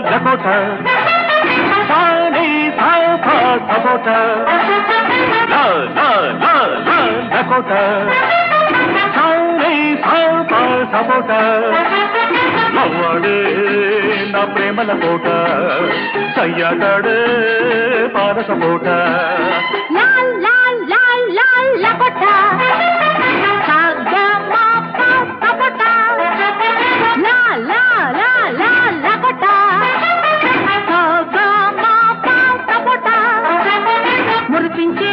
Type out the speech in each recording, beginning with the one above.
Dakota, Sunny South Dakota, la Dakota, Sunny South Dakota, Lawade na premala kota, Sayadade para sapota, la Lakota, Sagama pa sapota, la Lakota. మురిపించే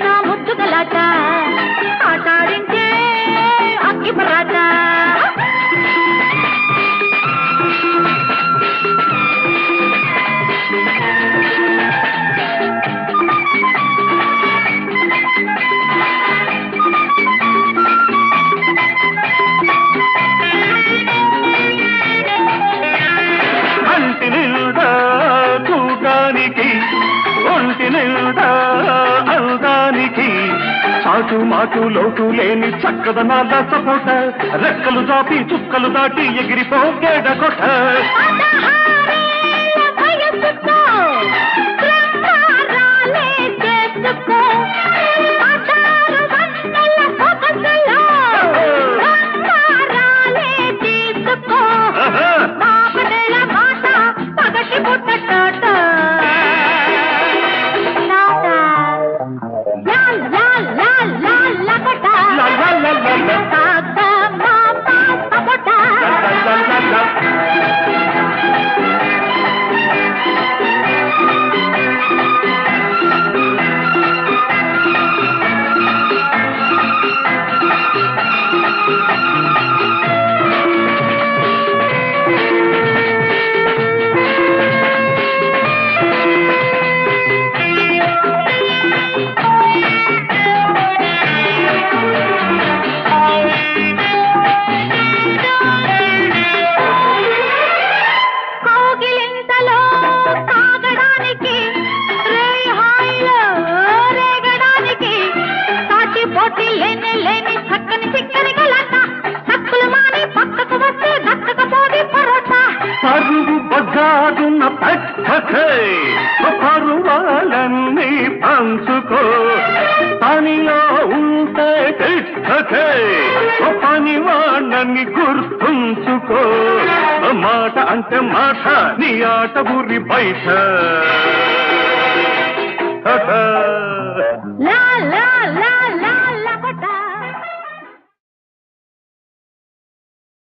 నా ముద్దు గలాట ఆటాడించే అక్కి పరాట కంటి నిండా చూడడానికి ఒంటి నిండా అందానికి చాటు మాటు లోటు లేని చక్కదనాల సపోట రెక్కలు దాటి చుక్కలు దాటి ఎగిరిపోగే డకొట పరువు బజారున పెట్టకే పరువాలన్నీ పంచుకో పనిలో ఉంటే తిట్టకే పనివాణ్ణి గుర్తుంచుకో మాట అంటే మాట నీ ఆట ఊరి బయట